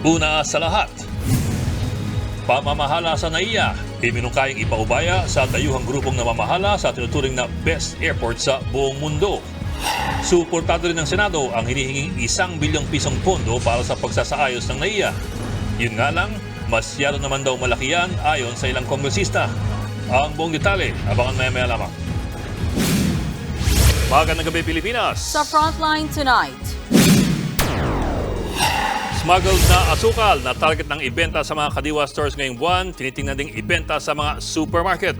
Una sa lahat, pamamahala sa NAIA, iminungkayang ipaubaya sa dayuhang grupong namamahala sa tinuturing na best airport sa buong mundo. Suportado rin ng Senado ang hinihinging 1 bilyong pisong pondo para sa pagsasaayos ng NAIA. Yun nga lang, masyado naman daw malaki yan ayon sa ilang kongresista. Ang buong detalye, abangan maya-maya lamang. Magandang gabi, Pilipinas! Sa Frontline tonight, Smuggled na asukal na target ng ibenta sa mga kadiwa stores ngayong buwan, tinitingnan ding ibenta sa mga supermarket.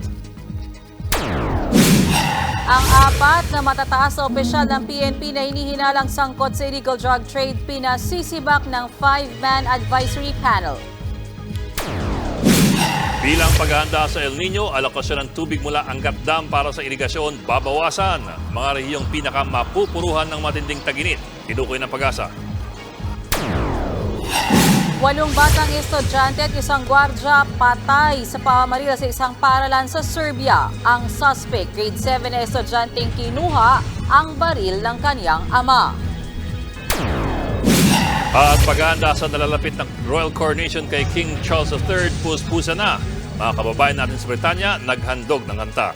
ang 4 na matataas na opisyal ng PNP na hinihinalang sangkot sa illegal drug trade pinasisibak ng 5-man advisory panel. Bilang paghahanda sa El Nino, alokasyon ng tubig mula Angat Dam para sa irigasyon babawasan. Mga rehiyong pinakamapupuruhan ng matinding taginit. Tinukoy ng Pag-asa. 8 batang estudyante at isang gwardya patay sa pamamarila sa isang paaralan sa Serbia. Ang suspect, grade 7 na estudyanteng kinuha ang baril ng kaniyang ama. At paghahanda sa nalalapit ng Royal Coronation kay King Charles III, puspusa na. Mga kababayan natin sa Britanya, naghandog ng kanta.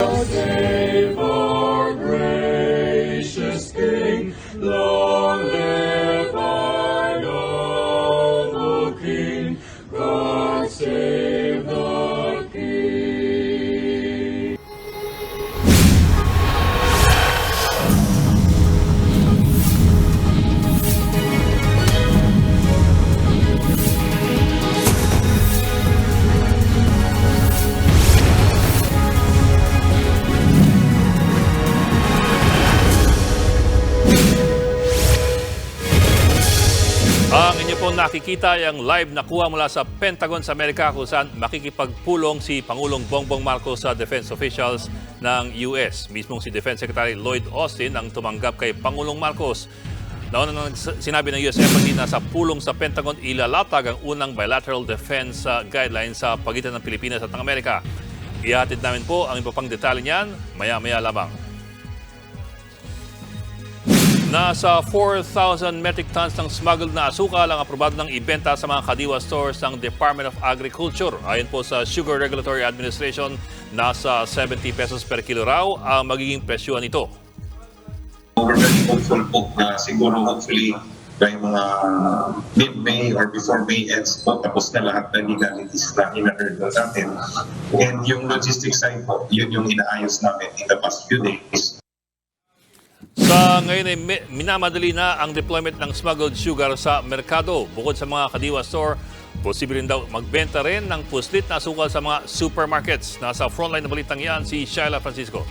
Save our gracious King, long live our noble King, God save the King. Ang inyo pong nakikita ay ang live na kuha mula sa Pentagon sa Amerika kung saan makikipagpulong si Pangulong Bongbong Marcos sa defense officials ng US. Mismong si Defense Secretary Lloyd Austin ang tumanggap kay Pangulong Marcos. Nauna nang sinabi ng US Embassy na sa pulong sa Pentagon ilalatag ang unang bilateral defense guidelines sa pagitan ng Pilipinas at ng Amerika. Ihatid namin po ang iba pang detalye niyan maya-maya lamang. Nasa 4,000 metric tons ng smuggled na asukal ang aprobado ng ibenta sa mga kadiwa stores ng Department of Agriculture. Ayon po sa Sugar Regulatory Administration, nasa 70 pesos per kilo raw ang magiging presyuhan nito. We're very hopeful po na siguro hopefully by mga mid-May or before May ends po, tapos na lahat na legalities na in-hurdle natin. And yung logistics side po, yun yung inaayos namin in the past few days. Sa ngayon ay minamadali na ang deployment ng smuggled sugar sa merkado. Bukod sa mga kadiwa store, posible rin daw magbenta rin ng puslit na asukal sa mga supermarkets. Nasa frontline na balitang yan si Shaila Francisco.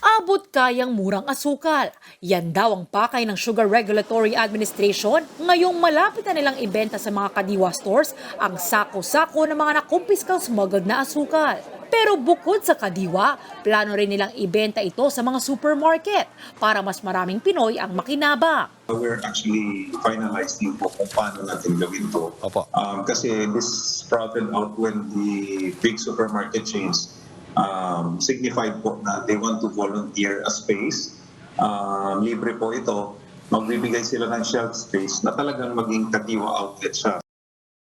Abot kayang murang asukal. Yan daw ang pakay ng Sugar Regulatory Administration. Ngayong malapit na nilang ibenta sa mga kadiwa stores ang sako-sako ng mga nakumpiskang smuggled na asukal. Pero bukod sa kadiwa, plano rin nilang ibenta ito sa mga supermarket para mas maraming Pinoy ang makinabang. We're actually finalizing po kung paano natin gawin to. Kasi this sprouted out when the big supermarket chains signified po na they want to volunteer a space. Libre po ito. Magbibigay sila ng shelf space na talagang maging kadiwa outlet siya.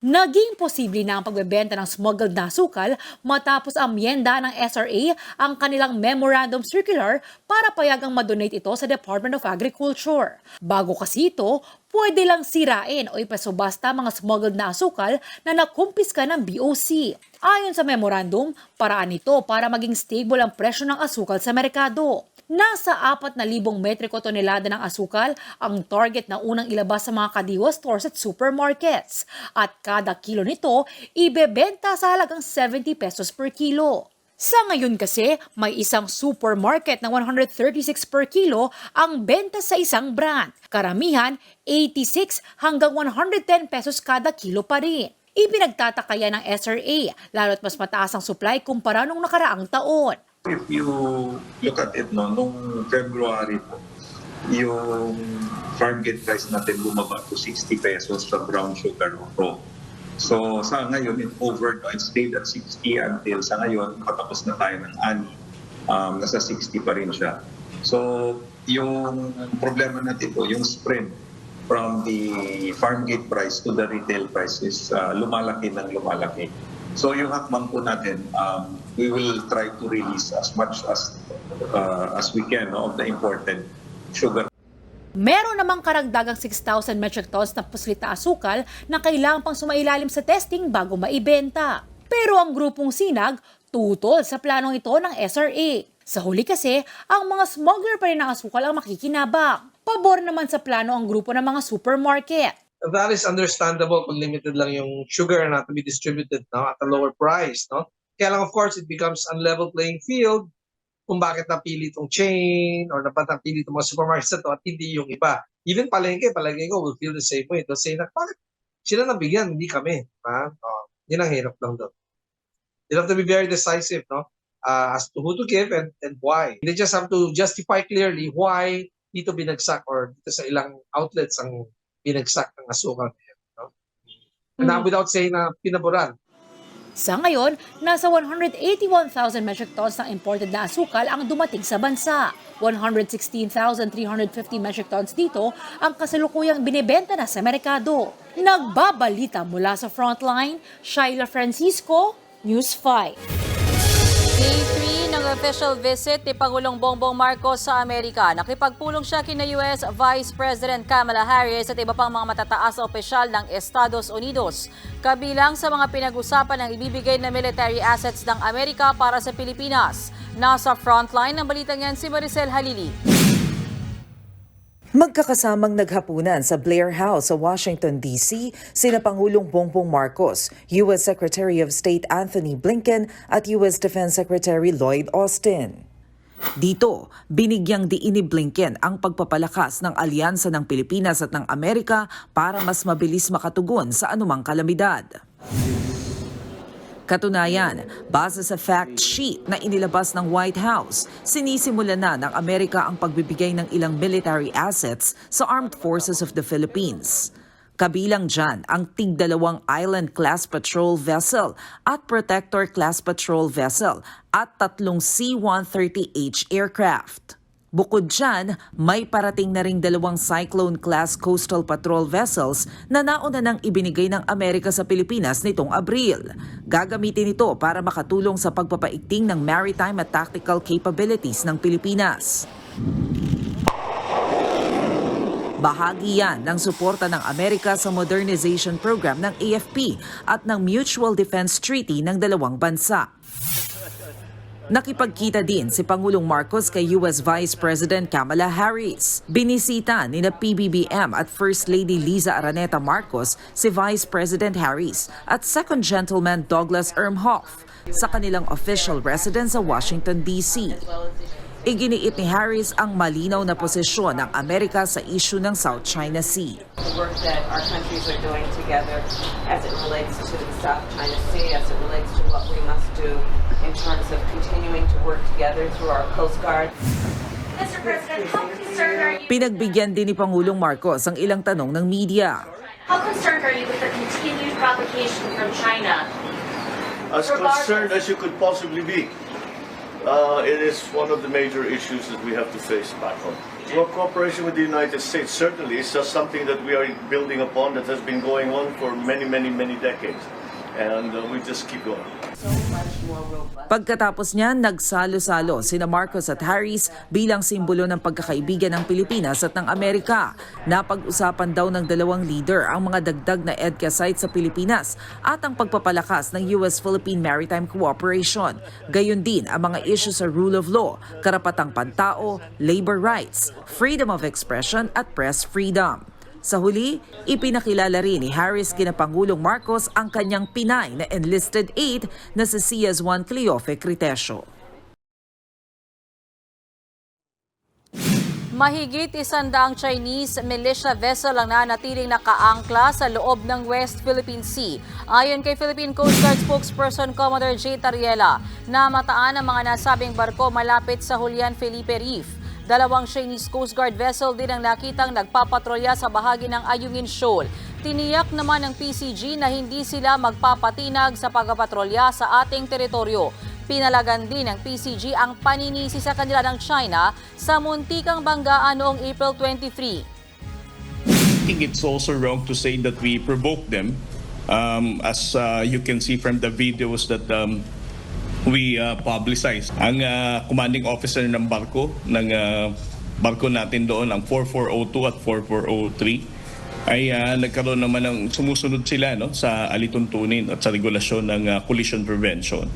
Naging posible na ang pagbebenta ng smuggled na asukal matapos amyenda ng SRA ang kanilang Memorandum Circular para payagang madonate ito sa Department of Agriculture. Bago kasi ito, pwede lang sirain o ipasubasta mga smuggled na asukal na nakumpiska ng BOC. Ayon sa memorandum, paraan ito para maging stable ang presyo ng asukal sa merkado. Nasa 4,000 metriko tonelada ng asukal ang target na unang ilabas sa mga kadiwa stores at supermarkets. At kada kilo nito, ibebenta sa halagang 70 pesos per kilo. Sa ngayon kasi, may isang supermarket na 136 per kilo ang benta sa isang brand. Karamihan, 86 hanggang 110 pesos kada kilo pa rin. Ipinagtataka yan ng SRA, lalo't mas mataas ang supply kumpara nung nakaraang taon. If you look at it, nung February po, yung farm gate price natin bumaba to 60 pesos sa brown sugar pro. So sa ngayon, it stayed at 60 until sa ngayon, patapos na tayo ng ani, nasa 60 pa rin siya. So yung problema natin po, yung spread from the farm gate price to the retail price is lumalaki ng lumalaki. So yung hakbang po natin, we will try to release as much as we can of the imported sugar. Meron namang karagdagang 6,000 metric tons na puslit na asukal na kailangan pang sumailalim sa testing bago maibenta. Pero ang grupong Sinag tutol sa planong ito ng SRA. Sa huli kasi, ang mga smuggler pa rin ng asukal ang makikinabang. Pabor naman sa plano ang grupo ng mga supermarket. That is understandable kung limited lang yung sugar na to be distributed at a lower price. No? Kaya lang of course it becomes unlevel playing field kung bakit napili itong chain or dapat napili itong mga supermarkets na to at hindi yung iba. Even palengke ko will feel the same way. They'll say na, bakit sila nabigyan, hindi kami. Yun ang hirap lang doon. They have to be very decisive as to who to give and why. They just have to justify clearly why dito binagsak or dito sa ilang outlets ang binagsak ng asukal. And without saying na pinaboran. Sa ngayon, nasa 181,000 metric tons ng imported na asukal ang dumating sa bansa. 116,350 metric tons dito ang kasalukuyang binibenta na sa merkado. Nagbabalita mula sa Frontline, Shaila Francisco, News 5. Day 3 ng official visit ni Pangulong Bongbong Marcos sa Amerika. Nakipagpulong siya kina US Vice President Kamala Harris at iba pang mga matataas na opisyal ng Estados Unidos. Kabilang sa mga pinag-usapan ng ibibigay na military assets ng Amerika para sa Pilipinas. Nasa frontline ng balitang yan si Maricel Halili. Magkakasamang naghapunan sa Blair House sa Washington, D.C. sina Pangulong Bongbong Marcos, U.S. Secretary of State Anthony Blinken at U.S. Defense Secretary Lloyd Austin. Dito, binigyang diin ni Blinken ang pagpapalakas ng alyansa ng Pilipinas at ng Amerika para mas mabilis makatugon sa anumang kalamidad. Katunayan, base sa fact sheet na inilabas ng White House, sinisimulan na ng Amerika ang pagbibigay ng ilang military assets sa Armed Forces of the Philippines. Kabilang dyan ang tig-2 Island-class patrol vessel at Protector-class patrol vessel at 3 C-130H aircraft. Bukod dyan, may parating na ring 2 Cyclone-class coastal patrol vessels na nauna nang ibinigay ng Amerika sa Pilipinas nitong Abril. Gagamitin ito para makatulong sa pagpapaigting ng maritime at tactical capabilities ng Pilipinas. Bahagi yan ng suporta ng Amerika sa modernization program ng AFP at ng Mutual Defense Treaty ng dalawang bansa. Nakipagkita din si Pangulong Marcos kay US Vice President Kamala Harris. Binisita ni PBBM at First Lady Liza Araneta Marcos si Vice President Harris at Second Gentleman Douglas Ermhoff sa kanilang official residence sa Washington, D.C. Iginiit ni Harris ang malinaw na posisyon ng Amerika sa issue ng South China Sea. The work that our countries are doing together as it relates to the South China Sea, as it relates to what we must do in terms of continuing to work together through our Coast Guard. Mr. President, how concerned are you? Pinagbigyan din ni Pangulong Marcos ang ilang tanong ng media. How concerned are you with the continued provocation from China? As concerned as you could possibly be. It is one of the major issues that we have to face back home. Well, cooperation with the United States certainly is just something that we are building upon that has been going on for many decades. And we just keep going. So much more robust. Pagkatapos niyan, nagsalo-salo sina Marcos at Harris bilang simbolo ng pagkakaibigan ng Pilipinas at ng Amerika. Napag-usapan daw ng dalawang leader ang mga dagdag na EDCA sites sa Pilipinas at ang pagpapalakas ng US-Philippine Maritime Cooperation. Gayon din ang mga issue sa rule of law, karapatang pantao, labor rights, freedom of expression at press freedom. Sa huli, ipinakilala rin ni Harris kina Pangulong Marcos ang kanyang Pinay na enlisted aide na si CS1 Cleofe Critesio. Mahigit 100 Chinese militia vessel ang nanatiling nakaangkla sa loob ng West Philippine Sea. Ayon kay Philippine Coast Guard spokesperson Commodore J. Tariela, namataan ang mga nasabing barko malapit sa Julian Felipe Reef. 2 Chinese Coast Guard vessel din ang nakitang nagpapatrolya sa bahagi ng Ayungin Shoal. Tiniyak naman ng PCG na hindi sila magpapatinag sa pagpapatrolya sa ating teritoryo. Pinalagan din ng PCG ang paninisi sa kanila ng China sa muntikang banggaan noong April 23. think it's also wrong to say that we provoke them. As you can see from the videos that we publicize. Ang commanding officer ng barko natin doon, ang 4402 at 4403, ay nagkaroon naman ng sumusunod sila sa alituntunin at sa regulasyon ng collision prevention.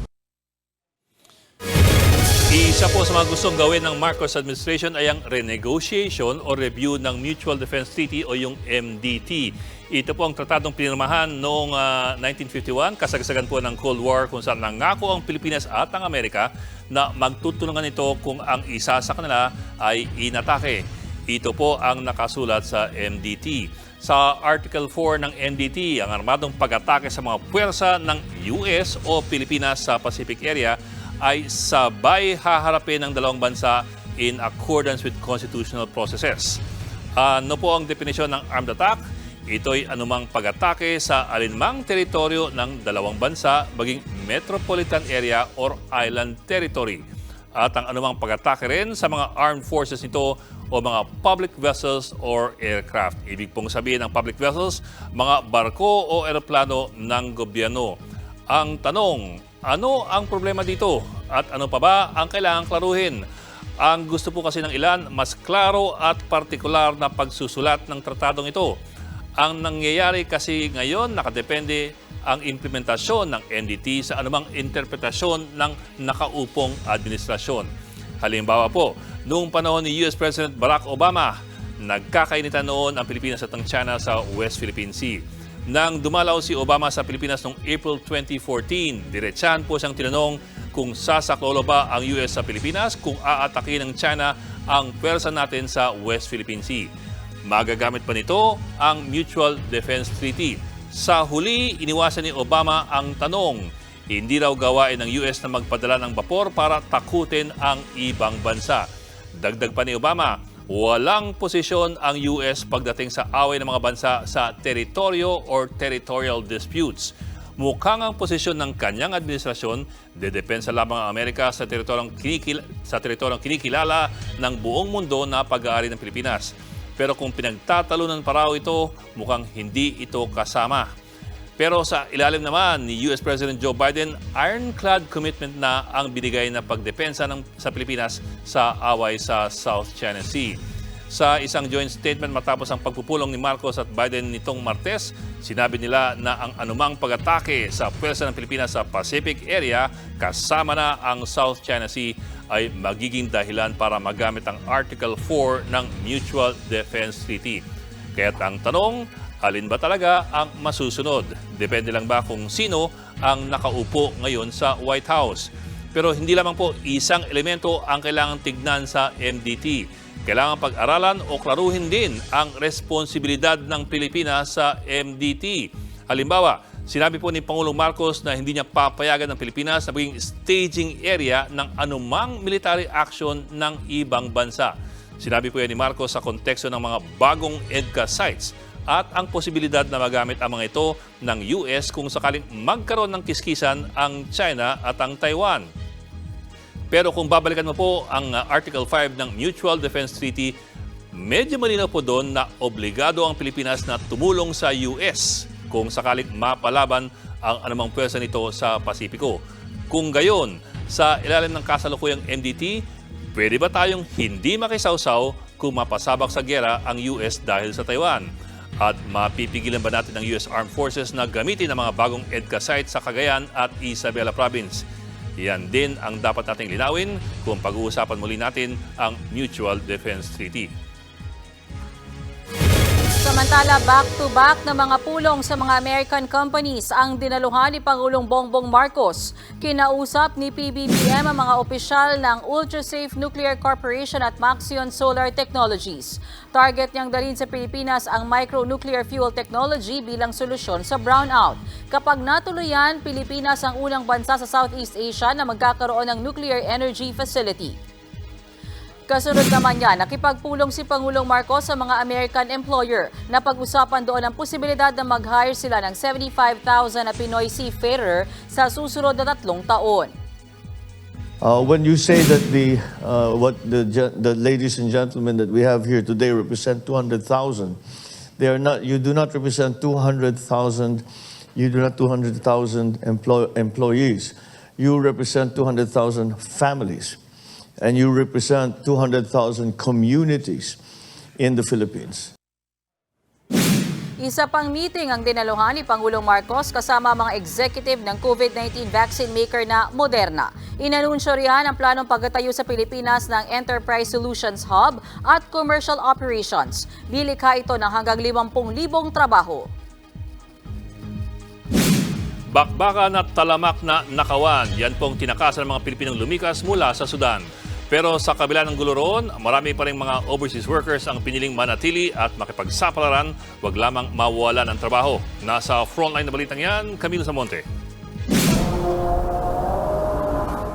Isa po sa mga gustong gawin ng Marcos administration ay ang renegotiation o review ng Mutual Defense Treaty o yung MDT. Ito po ang tratadong pinirmahan noong 1951, kasagsagan po ng Cold War, kung saan nangako ang Pilipinas at ang Amerika na magtutulungan ito kung ang isa sa kanila ay inatake. Ito po ang nakasulat sa MDT. Sa Article 4 ng MDT, ang armadong pag-atake sa mga puwersa ng US o Pilipinas sa Pacific Area ay sabay haharapin ng dalawang bansa in accordance with constitutional processes. Ano po ang definisyon ng armed attack? Ito'y anumang pag-atake sa alinmang teritoryo ng dalawang bansa, maging metropolitan area or island territory. At ang anumang pag-atake rin sa mga armed forces nito o mga public vessels or aircraft. Ibig pong sabihin ng public vessels, mga barko o eroplano ng gobyerno. Ang tanong, ano ang problema dito? At ano pa ba ang kailangang klaruhin? Ang gusto po kasi ng ilan, mas klaro at partikular na pagsusulat ng tratadong ito. Ang nangyayari kasi ngayon, nakadepende ang implementasyon ng NDT sa anumang interpretasyon ng nakaupong administrasyon. Halimbawa po, noong panahon ni US President Barack Obama, nagkakainitan noon ang Pilipinas at ang China sa West Philippine Sea. Nang dumalaw si Obama sa Pilipinas noong April 2014, diretsahan po siyang tinanong kung sasaklolo ba ang US sa Pilipinas kung aatakin ng China ang pwersa natin sa West Philippine Sea. Magagamit pa nito ang Mutual Defense Treaty. Sa huli, iniwasan ni Obama ang tanong. Hindi raw gawain ng US na magpadala ng bapor para takutin ang ibang bansa. Dagdag pa ni Obama, walang posisyon ang US pagdating sa away ng mga bansa sa teritoryo or territorial disputes. Mukhang ang posisyon ng kanyang administrasyon, dedepensa lamang ang Amerika sa teritoryong kinikilala ng buong mundo na pag-aari ng Pilipinas. Pero kung pinagtatalunan pa raw ito, mukhang hindi ito kasama. Pero sa ilalim naman ni US President Joe Biden, ironclad commitment na ang binigay na pagdepensa sa Pilipinas sa away sa South China Sea. Sa isang joint statement matapos ang pagpupulong ni Marcos at Biden nitong Martes, sinabi nila na ang anumang pag-atake sa pwersa ng Pilipinas sa Pacific Area kasama na ang South China Sea ay magiging dahilan para magamit ang Article 4 ng Mutual Defense Treaty. Kaya't ang tanong, alin ba talaga ang masusunod? Depende lang ba kung sino ang nakaupo ngayon sa White House? Pero hindi lamang po isang elemento ang kailangan tignan sa MDT. Kailangan pag-aralan o klaruhin din ang responsibilidad ng Pilipinas sa MDT. Halimbawa, sinabi po ni Pangulong Marcos na hindi niya papayagan ng Pilipinas na maging staging area ng anumang military action ng ibang bansa. Sinabi po yan ni Marcos sa konteksto ng mga bagong EDCA sites at ang posibilidad na magamit ang mga ito ng US kung sakaling magkaroon ng kiskisan ang China at ang Taiwan. Pero kung babalikan mo po ang Article 5 ng Mutual Defense Treaty, medyo malinaw po doon na obligado ang Pilipinas na tumulong sa US kung sakaling mapalaban ang anumang pwersa nito sa Pasipiko. Kung gayon, sa ilalim ng kasalukuyang MDT, pwede ba tayong hindi makisawsaw kung mapasabak sa giyera ang US dahil sa Taiwan? At mapipigilan ba natin ng US Armed Forces na gamitin ang mga bagong EDCA sites sa Cagayan at Isabela Province? Yan din ang dapat nating linawin kung pag-uusapan muli natin ang Mutual Defense Treaty. Samantala, back-to-back na mga pulong sa mga American companies ang dinaluhan ni Pangulong Bongbong Marcos. Kinausap ni PBBM ang mga opisyal ng Ultrasafe Nuclear Corporation at Maxion Solar Technologies. Target niyang dalhin sa Pilipinas ang micronuclear fuel technology bilang solusyon sa brownout. Kapag natuluyan, Pilipinas ang unang bansa sa Southeast Asia na magkakaroon ng nuclear energy facility. Kasunod naman niya, nakipagpulong si Pangulong Marcos sa mga American employer na pag-usapan doon ang posibilidad na mag-hire sila ng 75,000 na Pinoy seafarer sa susunod na 3 taon. When you say that the ladies and gentlemen that we have here today represent 200,000, They are not. You do not represent 200,000. You do not 200,000 employees. You represent 200,000 families, and you represent 200,000 communities in the Philippines. Isa pang meeting ang dinaluhan ni Pangulong Marcos kasama mga executive ng COVID-19 vaccine maker na Moderna. Inanunsyo riyan ang planong pagtatayo sa Pilipinas ng Enterprise Solutions Hub at Commercial Operations. Lilikha ito ng hanggang 50,000 trabaho. Bakbakan at talamak na nakawan, yan pong tinakasan ng mga Pilipinong lumikas mula sa Sudan. Pero sa kabila ng gulo roon, marami pa rin mga overseas workers ang piniling manatili at makipagsapalaran, wag lamang mawalan ng trabaho. Nasa frontline na balitang yan, Camilo Samonte.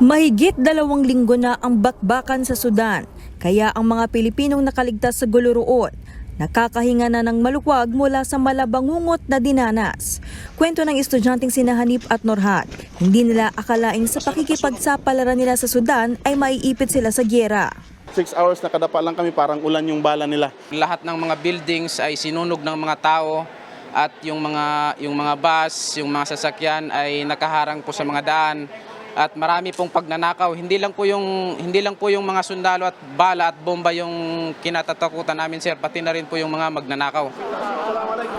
Mahigit 2 linggo na ang bakbakan sa Sudan, kaya ang mga Pilipinong nakaligtas sa gulo roon nakakahinga na ng maluwag mula sa malabangungot na dinanas. Kwento ng estudyanteng sina Hanip at Norhat, hindi nila akalaing sa pakikipagsapalaran nila sa Sudan ay maiipit sila sa gyera. 6 hours nakadapa lang kami, parang ulan yung bala nila. Lahat ng mga buildings ay sinunog ng mga tao at yung mga bus, yung mga sasakyan ay nakaharang po sa mga daan. At marami pong pagnanakaw. Hindi lang po yung mga sundalo at bala at bomba yung kinatatakutan namin, sir, pati na rin po yung mga magnanakaw.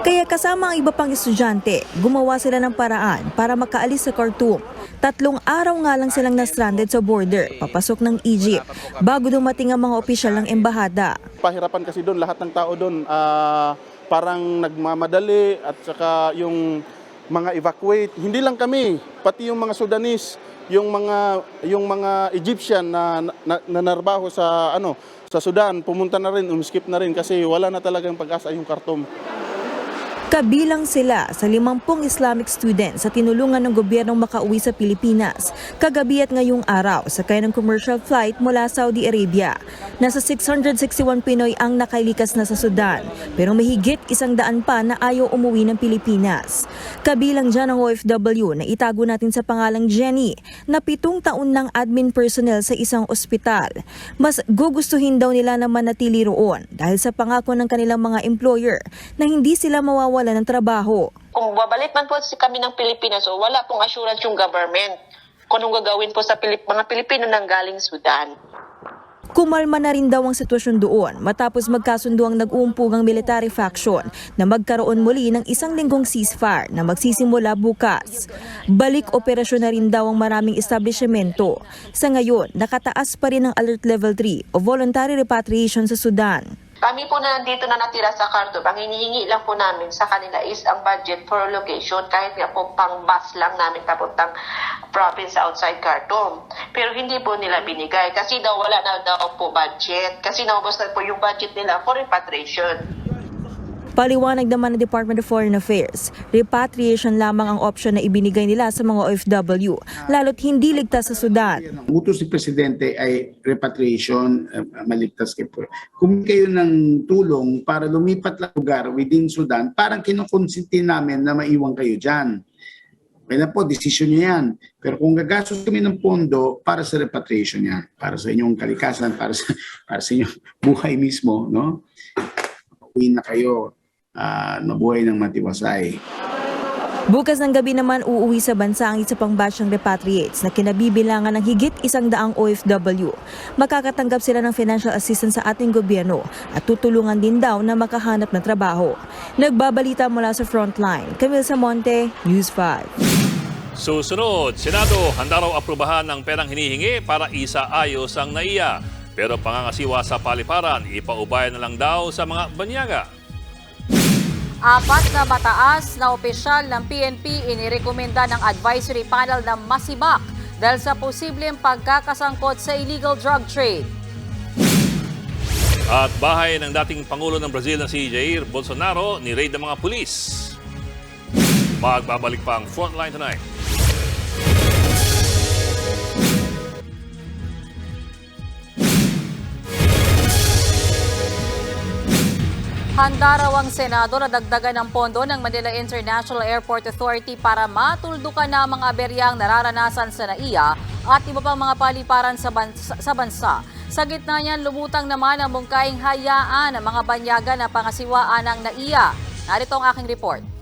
Kaya kasama ang iba pang estudyante, gumawa sila ng paraan para makaalis sa Khartoum. 3 araw nga lang silang na-stranded sa border, papasok ng Egypt, bago dumating ang mga opisyal ng embahada. Pahirapan kasi doon, lahat ng tao doon parang nagmamadali at saka yung mga evacuate. Hindi lang kami, pati yung mga Sudanese, yung mga Egyptian na narbaho sa Sudan, pumunta na rin, umiskip na rin kasi wala na talagang pag-asa yung Khartoum. Kabilang sila sa 50 Islamic students sa tinulungan ng gobyernong makauwi sa Pilipinas kagabi at ngayong araw sakay ng commercial flight mula Saudi Arabia. Nasa 661 Pinoy ang nakalikas na sa Sudan, pero mahigit 100 pa na ayaw umuwi ng Pilipinas. Kabilang dyan ang OFW na itago natin sa pangalang Jenny na 7 taon ng admin personnel sa isang ospital. Mas gugustuhin daw nila na manatili roon dahil sa pangako ng kanilang mga employer na hindi sila mawawala ng trabaho. Kung babalik man po kami ng Pilipinas, so wala pong assurance yung government kung anong gagawin po sa mga Pilipino nang galing Sudan. Kumalma na rin daw ang sitwasyon doon matapos magkasundo ang nag-uumpugang military faction na magkaroon muli ng 1 linggong ceasefire na magsisimula bukas. Balik operasyon na rin daw ang maraming establishmento. Sa ngayon, nakataas pa rin ang Alert Level 3 o Voluntary Repatriation sa Sudan. Kami po na nandito na natira sa Khartoum, ang hinihingi lang po namin sa kanila is ang budget for relocation, kahit nga po pang bus lang namin papuntang province outside Khartoum. Pero hindi po nila binigay kasi daw wala na daw po budget, kasi naubos na po yung budget nila for repatriation. Paliwanag naman ng Department of Foreign Affairs, repatriation lamang ang option na ibinigay nila sa mga OFW, lalo't hindi ligtas sa Sudan. Ang utos ni Presidente ay repatriation, maligtas kayo. Kung kayo ng tulong para lumipat lang lugar within Sudan, parang kinukonsinti namin na maiwan kayo dyan. Kaya po, desisyon nyo yan. Pero kung gagastos kami ng pondo para sa repatriation yan, para sa inyong kalikasan, para sa inyong buhay mismo, no? Uwi na kayo. Mabuhay ng matiwasay. Bukas ng gabi naman uuwi sa bansa ang isa pang batch ng repatriates na kinabibilangan ng higit 100 OFW. Makakatanggap sila ng financial assistance sa ating gobyerno at tutulungan din daw na makahanap ng trabaho. Nagbabalita mula sa Frontline, Camille Samonte, News 5. Susunod, Senado, handa raw aprubahan ng perang hinihingi para isaayos ang NAIA. Pero pangangasiwa sa paliparan, ipaubayan na lang daw sa mga banyaga. 4 na mataas na opisyal ng PNP inirekomenda ng advisory panel na masibak dahil sa posibleng pagkakasangkot sa illegal drug trade. At bahay ng dating Pangulo ng Brazil na si Jair Bolsonaro ni-raid ng mga pulis. Magbabalik pa ang Frontline tonight. Handa raw ang Senado na dagdagan ng pondo ng Manila International Airport Authority para matuldukan na ang mga aberyang nararanasan sa NAIA at iba pang mga paliparan sa bansa. Sa gitna niyan, lumutang naman ang mungkaing hayaan ng mga banyaga na pangasiwaan ng NAIA. Narito ang aking report.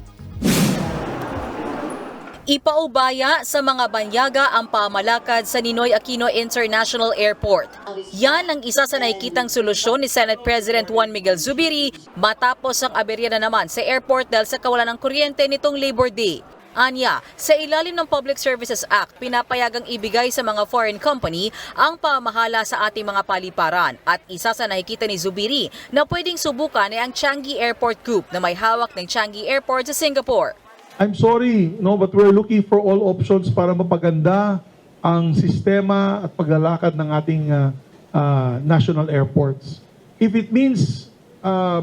Ipaubaya sa mga banyaga ang pamalakad sa Ninoy Aquino International Airport. Yan ang isa sa nakikitang solusyon ni Senate President Juan Miguel Zubiri matapos ang aberya na naman sa airport dahil sa kawalan ng kuryente nitong Labor Day. Anya, sa ilalim ng Public Services Act, pinapayagang ibigay sa mga foreign company ang pamahala sa ating mga paliparan. At isa sa nakikita ni Zubiri na pwedeng subukan ay ang Changi Airport Group na may hawak ng Changi Airport sa Singapore. I'm sorry, no, but we're looking for all options para mapaganda ang sistema at paglalakad ng ating national airports. If it means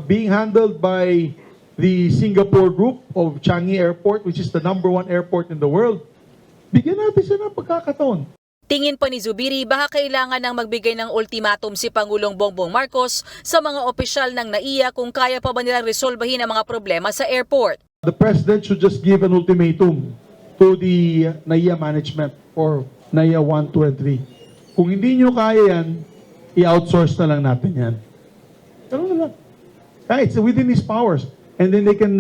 being handled by the Singapore group of Changi Airport, which is the #1 airport in the world, bigyan natin sila ng pagkakataon. Tingin pa ni Zubiri, baka kailangan ng magbigay ng ultimatum si Pangulong Bongbong Marcos sa mga opisyal ng NAIA kung kaya pa ba nilang resolbahin ang mga problema sa airport. The President should just give an ultimatum to the NAIA management for NAIA 1, 2, and 3. Kung hindi nyo kaya yan, i-outsource na lang natin yan. Ganun na lang. It's within his powers. And then they can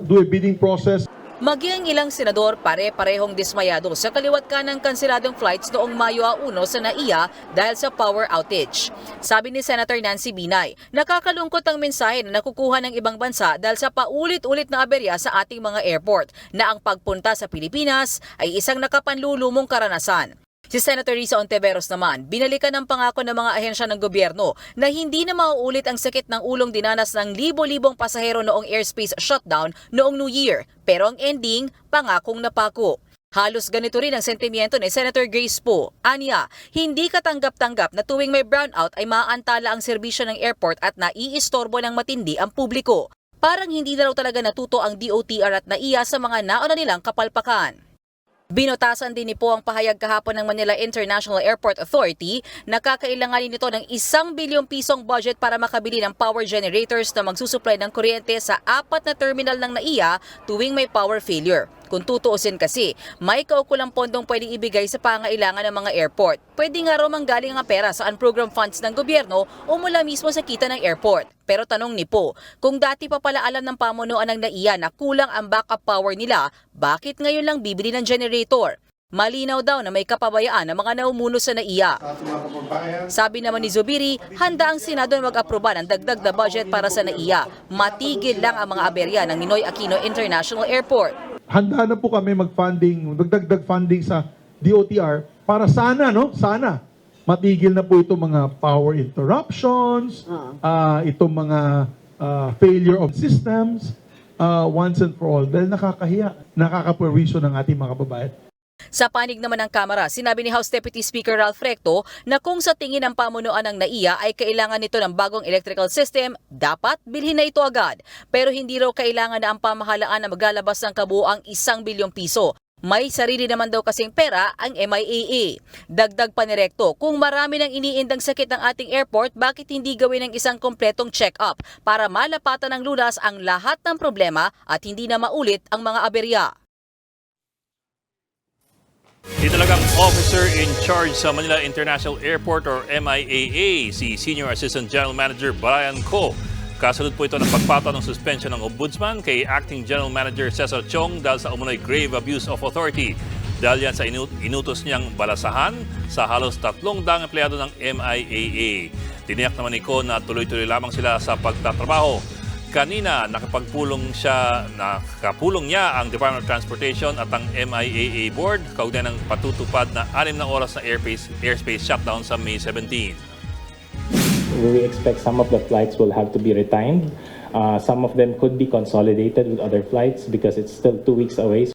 do a bidding process. Maging ilang senador pare-parehong dismayado sa kaliwat kanang kanseladong flights noong Mayo 1 sa NAIA dahil sa power outage. Sabi ni Senator Nancy Binay, nakakalungkot ang mensahe na nakukuha ng ibang bansa dahil sa paulit-ulit na aberya sa ating mga airport na ang pagpunta sa Pilipinas ay isang nakapanlulumong karanasan. Si Senator Risa Ontiveros naman, binalikan ng pangako ng mga ahensya ng gobyerno na hindi na mauulit ang sakit ng ulong dinanas ng libo-libong pasahero noong airspace shutdown noong New Year. Pero ang ending, pangakong napako. Halos ganito rin ang sentimiento ni Senator Grace Poe. Anya, hindi katanggap-tanggap na tuwing may brownout ay maaantala ang serbisyo ng airport at naiistorbo ng matindi ang publiko. Parang hindi na raw talaga natuto ang DOTR at NAIA sa mga nauna nilang kapalpakan. Binotasan din ni po ang pahayag kahapon ng Manila International Airport Authority na kakailanganin nito ng 1 bilyong pisong budget para makabili ng power generators na magsusupply ng kuryente sa 4 na terminal ng NAIA tuwing may power failure. Kung tutuusin kasi, may kaukulang pondong pwedeng ibigay sa pangailangan ng mga airport. Pwede nga raw manggaling ang pera sa unprogrammed funds ng gobyerno o mula mismo sa kita ng airport. Pero tanong ni Po, kung dati pa pala alam ng pamunuan ng NAIA na kulang ang backup power nila, bakit ngayon lang bibili ng generator? Malinaw daw na may kapabayaan ng mga naumuno sa NAIA. Sabi naman ni Zubiri, handa ang Senado na mag-aproba ng dagdag na budget para sa NAIA. Matigil lang ang mga aberya ng Ninoy Aquino International Airport. Handa na po kami mag-funding, magdagdag funding sa DOTR para sana, matigil na po itong mga power interruptions, itong mga failure of systems, once and for all. Dahil nakakahiya, nakakaperwisyo ng ating mga babae. Sa panig naman ng Kamara, sinabi ni House Deputy Speaker Ralph Recto na kung sa tingin ng pamunuan ng NAIA ay kailangan nito ng bagong electrical system, dapat bilhin na ito agad. Pero hindi raw kailangan na ang pamahalaan na maglalabas ng kabuuang 1 bilyong piso. May sarili naman daw kasing pera ang MIAA. Dagdag pa ni Recto, kung marami nang iniindang sakit ng ating airport, bakit hindi gawin ng isang kompletong check-up para malapatan ng lunas ang lahat ng problema at hindi na maulit ang mga aberya. Italagang officer in charge sa Manila International Airport or MIAA, si Senior Assistant General Manager Brian Co. Kasunod po ito ng pagpataw ng suspension ng Ombudsman kay Acting General Manager Cesar Chong dahil sa umunoy grave abuse of authority. Dahil yan sa inutos niyang balasahan sa halos 300 empleyado ng MIAA. Tiniyak naman ni Co na tuloy-tuloy lamang sila sa pagtatrabaho. Kanina, nakapulong niya ang Department of Transportation at ang MIAA Board kaugnay ng patutupad na 6 na oras na airspace shutdown sa May 17. We expect some of the flights will have to be retimed. Some of them could be consolidated with other flights because it's still 2 weeks away.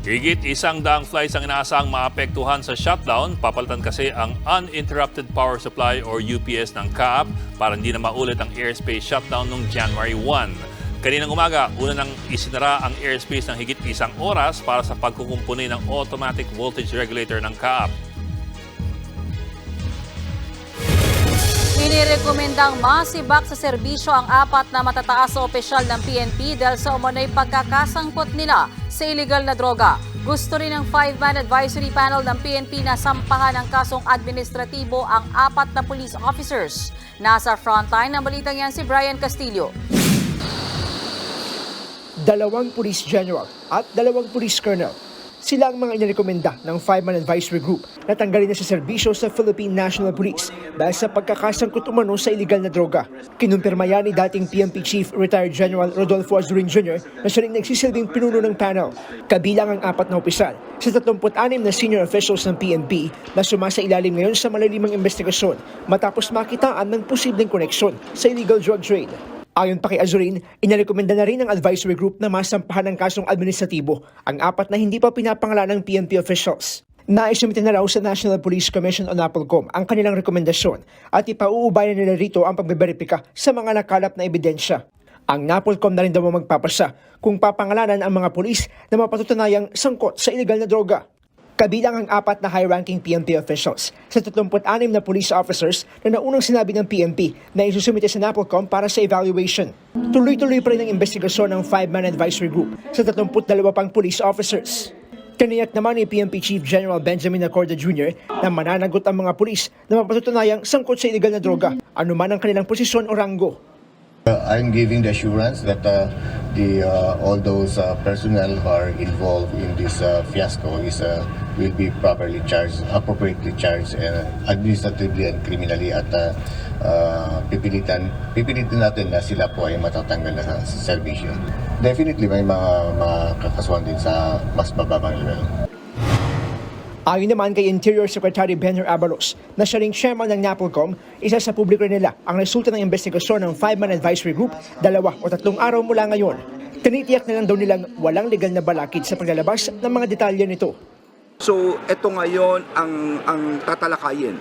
Higit 100 flights ang inaasahang maapektuhan sa shutdown. Papalitan kasi ang Uninterrupted Power Supply or UPS ng CAAP para hindi na maulit ang airspace shutdown noong January 1. Kaninang umaga, una nang isinara ang airspace ng higit 1 oras para sa pagkukumpuni ng automatic voltage regulator ng CAAP. Inirekomendang masibak sa serbisyo ang 4 na matataas na opisyal ng PNP dahil sa umano'y pagkakasangkot nila sa iligal na droga. Gusto rin ng 5-man advisory panel ng PNP na sampahan ng kasong administratibo ang 4 na police officers. Nasa frontline ng balitang yan si Brian Castillo. 2 police general at 2 police colonel. Sila ang mga inirekomenda ng 5-man advisory group na tanggalin na sa serbisyo sa Philippine National Police dahil sa pagkakasangkot umano sa iligal na droga. Kinumpirma yan ni dating PNP Chief Retired General Rodolfo Azurin Jr. na siya rin nagsisilbing pinuno ng panel. Kabilang ang 4 na opisyal sa 36 na senior officials ng PNP na sumasailalim ngayon sa malalimang investigasyon matapos makitaan ng posibleng koneksyon sa illegal drug trade. Ayon pa kay Azurin, inarekomenda na rin ng advisory group na masampahan ng kasong administratibo ang 4 na hindi pa pinapangalan ng PNP officials. Naisumite na raw sa National Police Commission o NAPOLCOM ang kanilang rekomendasyon at ipauubayan nila rito ang pagbeberipika sa mga nakalap na ebidensya. Ang NAPOLCOM na rin daw magpapasa kung papangalanan ang mga pulis na mapatutunayang sangkot sa illegal na droga. Kabilang ang 4 na high-ranking PNP officials sa 36 na police officers na naunang sinabi ng PNP na isusumite sa NAPOLCOM para sa evaluation. Tuloy-tuloy pa rin ang investigasyon ng 5-man advisory group sa 32 pang police officers. Tiniyak naman ni PNP Chief General Benjamin Acorda Jr. na mananagot ang mga pulis na mapatutunayang sangkot sa illegal na droga, anuman ang kanilang posisyon o ranggo. I'm giving the assurance that all those personnel who are involved in this fiasco will be properly charged, appropriately charged, administratively and criminally at pipilitin natin na sila po ay matatanggal na sa serbisyo. Definitely may mga kakasuhan din sa mas bababang level. Ayon naman kay Interior Secretary Benher Abalos na siya ring chairman ng NAPOLCOM, isa sa publiko nila ang resulta ng investigasyon ng 5-man advisory group 2 o 3 araw mula ngayon. Tinitiyak na lang daw nilang walang legal na balakid sa paglalabas ng mga detalye nito. So ito ngayon ang tatalakayin.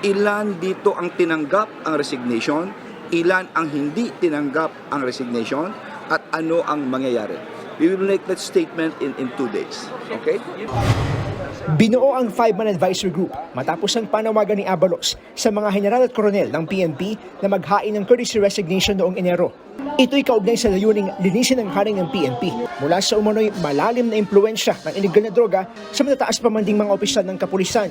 Ilan dito ang tinanggap ang resignation, ilan ang hindi tinanggap ang resignation, at ano ang mangyayari. We will make that statement in 2 days. Okay? Binuo ang 5-man advisory group matapos ang panawagan ni Abalos sa mga general at koronel ng PNP na maghain ng courtesy resignation noong Enero. Ito'y kaugnay sa layuning linisin ang haring ng PNP mula sa umano'y malalim na impluensya ng iligal na droga sa matataas pa man ding mga opisyal ng kapulisan.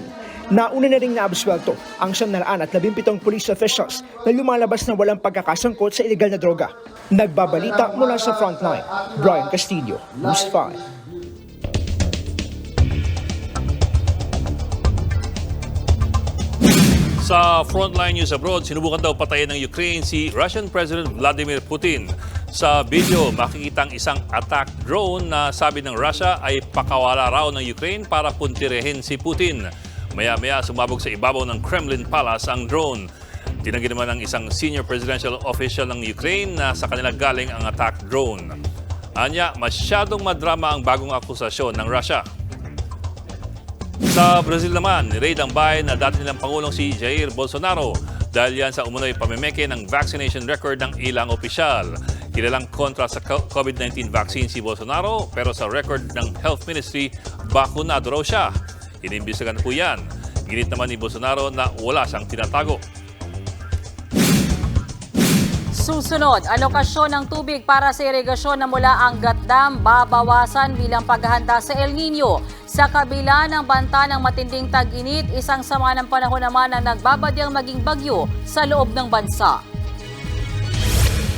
Nauna na ring naabswelto ang 917 police officials na lumalabas na walang pagkakasangkot sa iligal na droga. Nagbabalita mula sa frontline, Brian Castillo, News 5. Sa Frontline News Abroad, sinubukan daw patayin ng Ukraine si Russian President Vladimir Putin. Sa video, makikitang isang attack drone na sabi ng Russia ay pakawala raw ng Ukraine para puntirehin si Putin. Maya-maya sumabog sa ibabaw ng Kremlin Palace ang drone. Tinanggi naman ng isang senior presidential official ng Ukraine na sa kanila galing ang attack drone. Anya, masyadong madrama ang bagong akusasyon ng Russia. Sa Brazil naman, ni-raid ang bahay na dati nilang Pangulong si Jair Bolsonaro dahil yan sa umunoy pamimeke ng vaccination record ng ilang opisyal. Kilalang kontra sa COVID-19 vaccine si Bolsonaro pero sa record ng Health Ministry, bakunado raw siya. Inimbestigahan po yan. Ginit naman ni Bolsonaro na wala siyang tinatago. Susunod, alokasyon ng tubig para sa irigasyon na mula Angat Dam babawasan bilang paghahanda sa El Nino. Sa kabila ng banta ng matinding tag-init, isang sama ng panahon naman ang nagbabadyang maging bagyo sa loob ng bansa.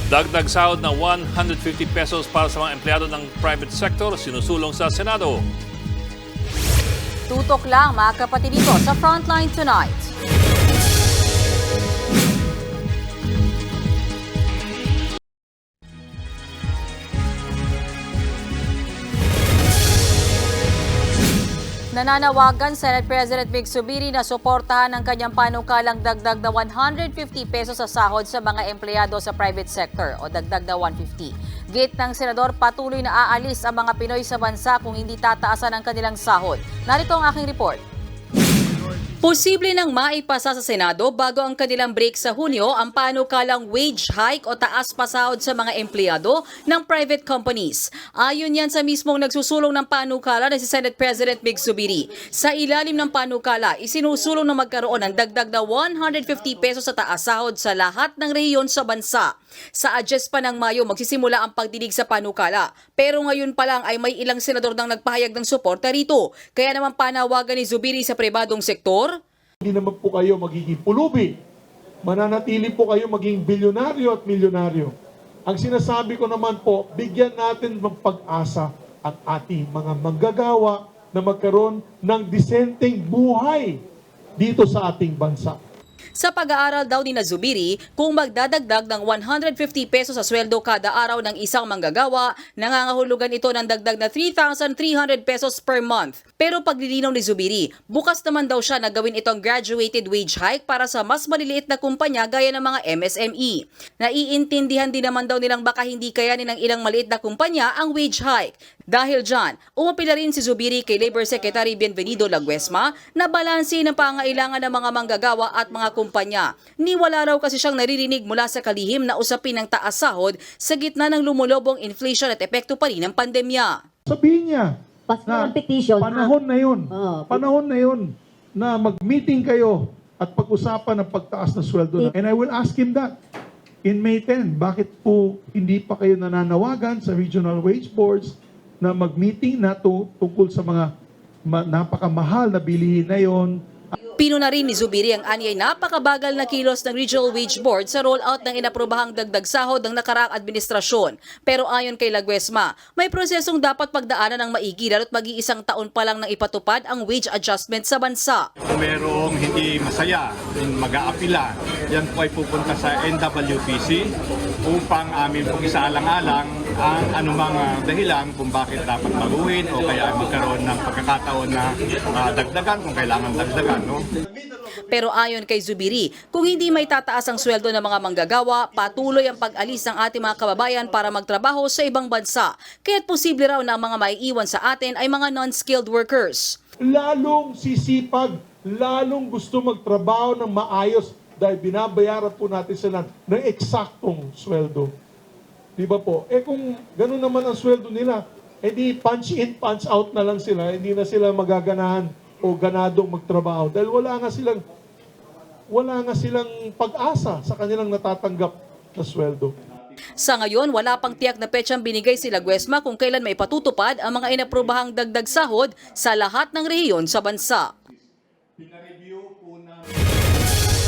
Dagdag sahod na 150 pesos para sa mga empleyado ng private sector sinusulong sa Senado. Tutok lang mga kapatid dito sa Frontline Tonight. Nananawagan Senate President Vic Zubiri na suportahan ang kanyang panukalang dagdag na 150 pesos sa sahod sa mga empleyado sa private sector o dagdag na 150. Gate ng senador, patuloy na aalis ang mga Pinoy sa bansa kung hindi tataasan ang kanilang sahod. Narito ang aking report. Posible nang maipasa sa Senado bago ang kanilang break sa Hunyo ang panukalang wage hike o taas pa sahod sa mga empleyado ng private companies. Ayon yan sa mismong nagsusulong ng panukala na si Senate President Mig Zubiri. Sa ilalim ng panukala, isinusulong na magkaroon ng dagdag na 150 pesos sa taas sahod sa lahat ng rehiyon sa bansa. Sa adjust pa ng Mayo, magsisimula ang pagdinig sa panukala. Pero ngayon pa lang ay may ilang senador nang nagpahayag ng suporta rito. Kaya naman panawagan ni Zubiri sa pribadong sektor, hindi naman po kayo magiging pulubi. Mananatili po kayo maging bilyonaryo at milyonaryo. Ang sinasabi ko naman po, bigyan natin ng pag-asa ang ating mga manggagawa na magkaroon ng disenteng buhay dito sa ating bansa. Sa pag-aaral daw ni Zubiri, kung magdadagdag ng 150 pesos sa sweldo kada araw ng isang manggagawa, nangangahulugan ito ng dagdag na 3,300 pesos per month. Pero paglilinaw ni Zubiri, bukas naman daw siya na gawin itong graduated wage hike para sa mas maliliit na kumpanya gaya ng mga MSME. Naiintindihan din naman daw nilang baka hindi kayanin ng ilang maliit na kumpanya ang wage hike. Dahil dyan, umapila rin si Zubiri kay Labor Secretary Bienvenido Laguesma na balanse ng pangailangan ng mga manggagawa at mga kumpanya. Niwala raw kasi siyang naririnig mula sa kalihim na usapin ng taas sahod sa gitna ng lumulobong inflation at epekto pa rin ng pandemya. Sabihin niya na panahon na yun na mag-meeting kayo at pag-usapan ng pagtaas ng sweldo. And I will ask him that in May 10. Bakit po hindi pa kayo nananawagan sa regional wage boards na mag-meeting na tungkol sa mga napakamahal na bilihin na yon? Pino na rin ni Zubiri ang anyay napakabagal na kilos ng Regional Wage Board sa rollout ng inaprobahang dagdag sahod ng nakaraang administrasyon. Pero ayon kay Laguesma, may prosesong dapat pagdaanan ng maigi lalo't mag-iisang taon pa lang nang ipatupad ang wage adjustment sa bansa. Kung merong hindi masaya, mag-aapila, yan po ay pupunta sa NWPC upang amin pong isaalang-alang ang anumang dahilan kung bakit dapat baguhin o kaya magkaroon ng pagkakataon na dagdagan kung kailangan dagdagan. No? Pero ayon kay Zubiri, kung hindi may tataas ang sweldo ng mga manggagawa, patuloy ang pag-alis ng ating mga kababayan para magtrabaho sa ibang bansa. Kaya't posible raw na ang mga maiiwan sa atin ay mga non-skilled workers. Lalong sisipag, lalong gusto magtrabaho ng maayos dahil binabayaran po natin sila ng eksaktong sweldo. Di ba po? Kung gano'n naman ang sweldo nila, di punch in, punch out na lang sila, hindi na sila magaganahan o ganadong magtrabaho dahil wala nga silang pag-asa sa kanilang natatanggap na sweldo. Sa ngayon, wala pang tiyak na petsang binigay si Laguesma kung kailan may patutupad ang mga inaprobahang dagdag sahod sa lahat ng rehiyon sa bansa.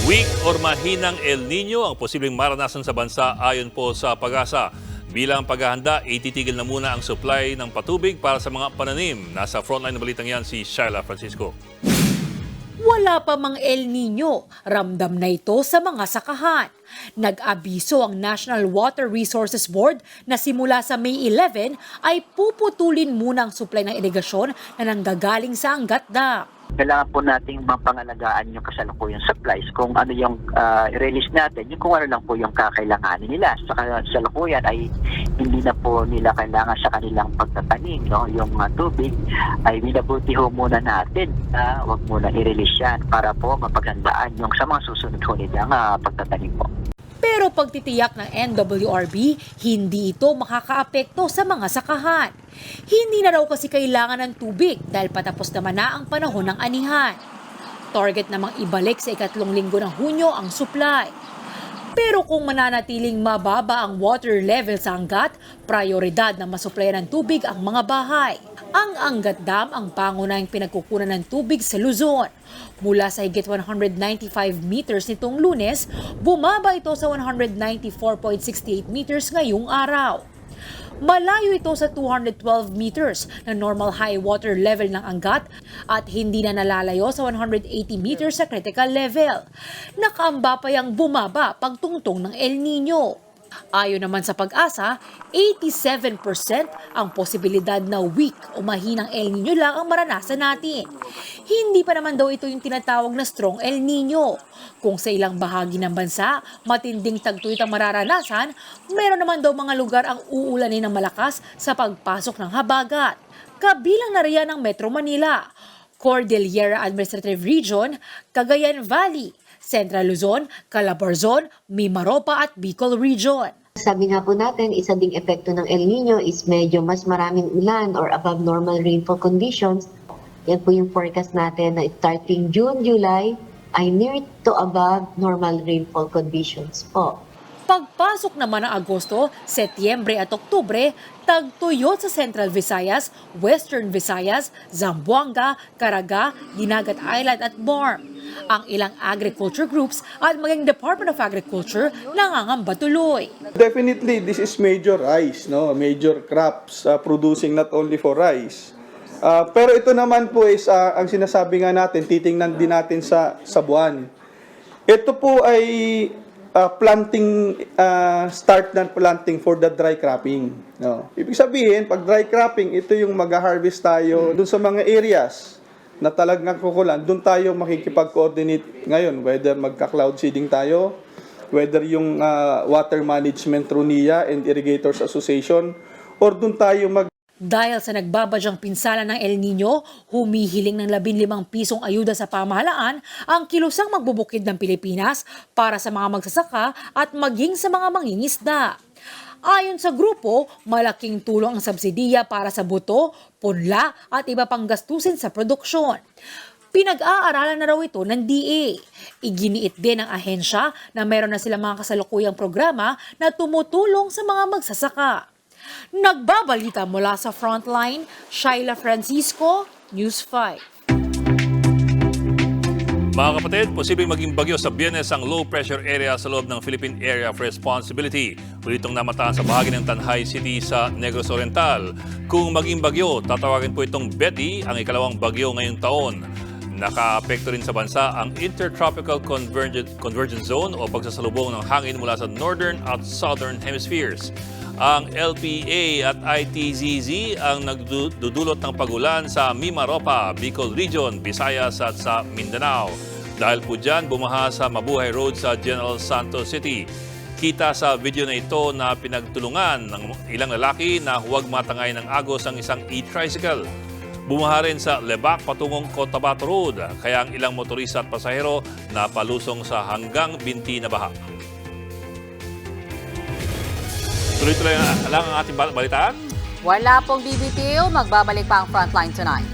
Weak or mahinang El Nino ang posibleng maranasan sa bansa ayon po sa Pag-asa. Bilang paghahanda, ititigil na muna ang supply ng patubig para sa mga pananim. Nasa frontline ng balitang yan si Shyla Francisco. Wala pa mang El Nino, ramdam na ito sa mga sakahan. Nag-abiso ang National Water Resources Board na simula sa May 11 ay puputulin muna ang supply ng irigasyon na nanggagaling sa Angat Dam. Kailangan po nating mapangalagaan yung kasalukuyang supplies kung ano yung release natin, yung kung ano lang po yung kakailanganin nila. Sa kasalukuyan ay hindi na po nila kailangan sa kanilang pagtatanim. No? Yung tubig ay minabuti ho muna natin. Huwag muna i-release yan para po mapaghandaan yung sa mga susunod ho nilang pagtatanim po. Pero pagtitiyak ng NWRB, hindi ito makakaapekto sa mga sakahan. Hindi na raw kasi kailangan ng tubig dahil patapos naman na ang panahon ng anihan. Target namang ibalik sa ikatlong linggo ng Hunyo ang supply. Pero kung mananatiling mababa ang water level sa Angat, prioridad na masuplayan ng tubig ang mga bahay. Ang Angat Dam ang pangunahing pinagkukunan ng tubig sa Luzon. Mula sa higit 195 meters nitong Lunes, bumaba ito sa 194.68 meters ngayong araw. Malayo ito sa 212 meters na normal high water level ng Angat at hindi na nalalayo sa 180 meters sa critical level. Nakaamba pa yang bumaba pagtungtong ng El Nino. Ayon naman sa Pag-asa, 87% ang posibilidad na weak o mahinang El Nino lang ang maranasan natin. Hindi pa naman daw ito yung tinatawag na strong El Nino. Kung sa ilang bahagi ng bansa, matinding tagtuyot ang mararanasan, meron naman daw mga lugar ang uulanin ng malakas sa pagpasok ng habagat. Kabilang na riyan ang Metro Manila. Cordillera Administrative Region, Cagayan Valley, Central Luzon, Calabarzon, Mimaropa at Bicol Region. Sabi nga po natin, isa ding epekto ng El Nino is medyo mas maraming ulan or above normal rainfall conditions. Yan po yung forecast natin na starting June, July ay near to above normal rainfall conditions po. Pagpasok naman ng Agosto, Setyembre at Oktubre, tagtuyot sa Central Visayas, Western Visayas, Zamboanga, Caraga, Dinagat Island at Borm. Ang ilang agriculture groups at maging Department of Agriculture nangangamba tuloy. Definitely, this is major rice, no? Major crops producing not only for rice. Pero ito naman po is ang sinasabi nga natin, titingnan din natin sa buwan. Ito po ay planting, start ng planting for the dry cropping. No? Ibig sabihin, pag dry cropping, ito yung mag-harvest tayo dun sa mga areas na talagang kukulan. Dun tayo makikipag-coordinate ngayon, whether magka-cloud seeding tayo, whether yung water management through NIA and Irrigators Association, or dun tayo Dahil sa nagbabadyang pinsala ng El Nino, humihiling ng 15 pisong ayuda sa pamahalaan ang kilusang magbubukid ng Pilipinas para sa mga magsasaka at maging sa mga mangingisda. Ayon sa grupo, malaking tulong ang subsidiya para sa buto, punla at iba pang gastusin sa produksyon. Pinag-aaralan na raw ito ng DA. Iginiit din ng ahensya na meron na silang mga kasalukuyang programa na tumutulong sa mga magsasaka. Nagbabalita mula sa Frontline, Shaila Francisco, News 5. Mga kapatid, posibleng maging bagyo sa Biyernes ang low-pressure area sa loob ng Philippine Area of Responsibility. Ulitong namataan sa bahagi ng Tanjay City sa Negros Oriental. Kung maging bagyo, tatawagin po itong Betty, ang ikalawang bagyo ngayong taon. Nakaapekto rin sa bansa ang Intertropical Convergence Zone o pagsasalubong ng hangin mula sa Northern at Southern Hemispheres. Ang LPA at ITZZ ang nagdudulot ng pagulan sa Mimaropa, Bicol Region, Visayas at sa Mindanao. Dahil po dyan, bumaha sa Mabuhay Road sa General Santos City. Kita sa video na ito na pinagtulungan ng ilang lalaki na huwag matangay ng agos ang isang e-tricycle. Bumaha rin sa Lebac patungong Cotabato Road, kaya ang ilang motorista at pasahero na palusong sa hanggang binti na baha. Tuloy-tuloy lang ang ating balitaan. Wala pong BBTO, magbabalik pa ang Frontline tonight.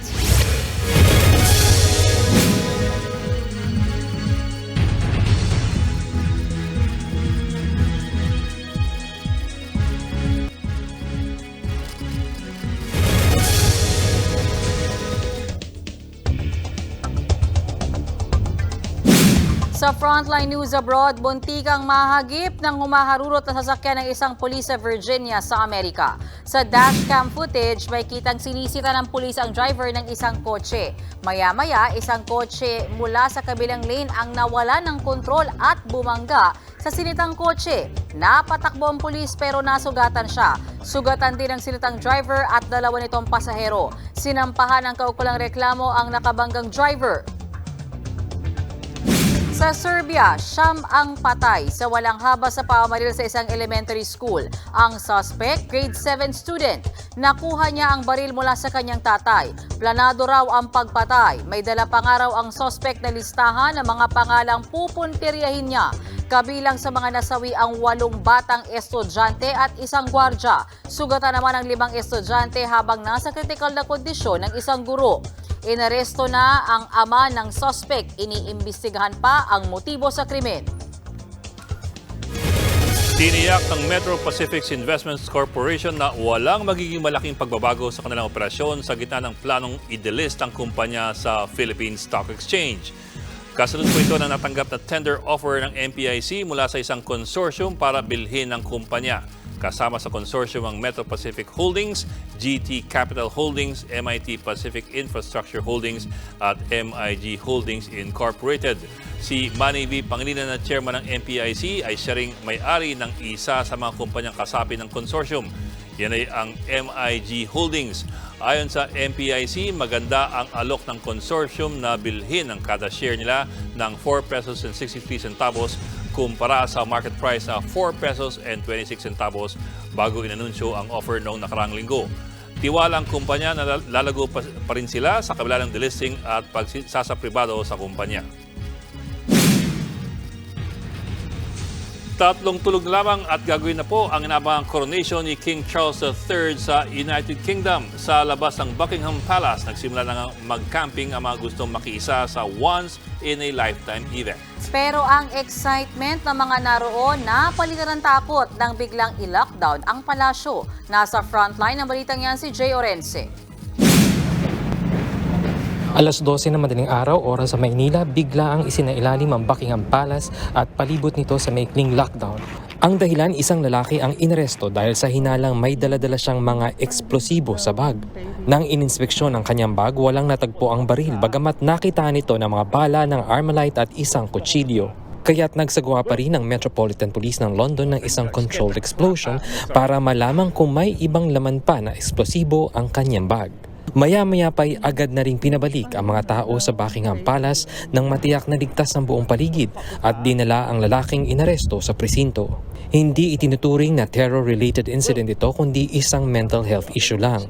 Sa Frontline News Abroad, buntikang mahagip ng humaharurot na sasakyan ng isang pulis sa Virginia sa Amerika. Sa dashcam footage, may kitang sinisita ng pulis ang driver ng isang kotse. Maya-maya, isang kotse mula sa kabilang lane ang nawala ng kontrol at bumangga sa sinitang kotse. Napatakbo ang pulis pero nasugatan siya. Sugatan din ang sinitang driver at dalawa nitong pasahero. Sinampahan ng kaukulang reklamo ang nakabanggang driver. Sa Serbia, 9 ang patay sa walang haba sa pamamaril sa isang elementary school. Ang suspect, grade 7 student, nakuha niya ang baril mula sa kanyang tatay. Planado raw ang pagpatay. May dala pa nga raw ang suspect na listahan ng mga pangalang pupuntiryahin niya. Kabilang sa mga nasawi ang 8 batang estudyante at isang gwardya. Sugatan naman ang 5 estudyante habang nasa kritikal na kondisyon ng isang guro. Inaresto na ang ama ng suspect. Iniimbestigahan pa ang motibo sa krimen. Tiniyak ng Metro Pacific Investments Corporation na walang magiging malaking pagbabago sa kanilang operasyon sa gitna ng planong i-delist ang kumpanya sa Philippine Stock Exchange. Kasunod po ito na natanggap na tender offer ng MPIC mula sa isang consortium para bilhin ang kumpanya. Kasama sa consortium ang Metro Pacific Holdings, GT Capital Holdings, MIT Pacific Infrastructure Holdings at MIG Holdings Incorporated. Si Manny V. Pangilinan na chairman ng MPIC ay siya ring may-ari ng isa sa mga kumpanyang kasapi ng consortium. Yan ay ang MIG Holdings. Ayon sa MPIC, maganda ang alok ng consortium na bilhin ang kada share nila ng 4 pesos and 63 centavos kumpara sa market price na 4 pesos and 26 centavos bago inanunsyo ang offer noong nakarang linggo. Tiwala ang kumpanya na lalago pa rin sila sa kabila ng delisting at pagsasapribado sa kumpanya. 3 tulog lamang at gagawin na po ang inabangang coronation ni King Charles III sa United Kingdom. Sa labas ng Buckingham Palace, nagsimula na mag-camping ang mga gustong makiisa sa once-in-a-lifetime event. Pero ang excitement ng mga naroon napalitan ng takot nang biglang i-lockdown ang palasyo. Nasa frontline ng balitang yan si Jay Orense. Alas 12 na madaling araw, oras sa Maynila, bigla ang isinailalim ang Buckingham Palace at palibot nito sa maikling lockdown. Ang dahilan, isang lalaki ang inaresto dahil sa hinalang may daladala siyang mga eksplosibo sa bag. Nang ininspeksyon ang kanyang bag, walang natagpo ang baril, bagamat nakita nito ng mga bala ng Armalite at isang kutsilyo. Kaya't nagsagawa pa rin ang Metropolitan Police ng London ng isang controlled explosion para malaman kung may ibang laman pa na eksplosibo ang kanyang bag. Maya-maya pa'y agad na ring pinabalik ang mga tao sa Buckingham Palace nang matiyak na ligtas ang buong paligid at dinala ang lalaking inaresto sa presinto. Hindi itinuturing na terror-related incident ito kundi isang mental health issue lang.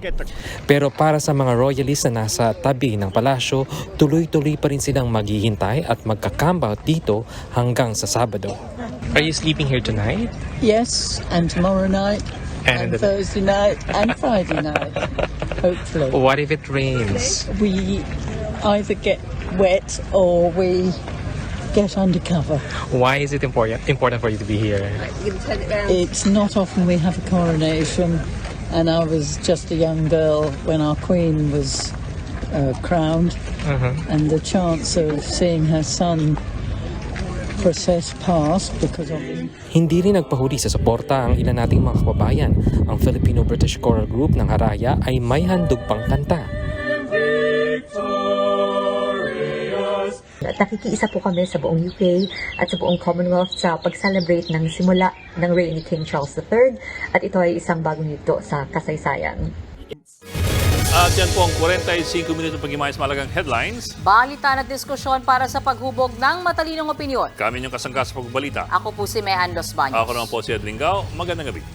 Pero para sa mga royalists na nasa tabi ng palasyo, tuloy-tuloy pa rin silang maghihintay at magka-camp out dito hanggang sa Sabado. Are you sleeping here tonight? Yes, and tomorrow night, and Thursday night, and Friday night, hopefully. What if it rains? We either get wet or we get undercover. Why is it important for you to be here? It's not often we have a coronation, and I was just a young girl when our queen was crowned, and the chance of seeing her son process past because of him. Hindi rin nagpahuli sa suporta ang ilan nating mga kababayan. Ang Filipino-British Choral Group ng Haraya ay may handog pang kanta. At nakikiisa po kami sa buong UK at sa buong Commonwealth sa pag-celebrate ng simula ng reign ni King Charles III at ito ay isang bagong yugto sa kasaysayan. At yan po ang 45 minuto pag-imayos malagang headlines. Balitan at diskusyon para sa paghubog ng matalinong opinyon. Kami yung kasangga sa pagbalita. Ako po si Mehan Los Baños. Ako naman po si Edwin Gao. Magandang gabi.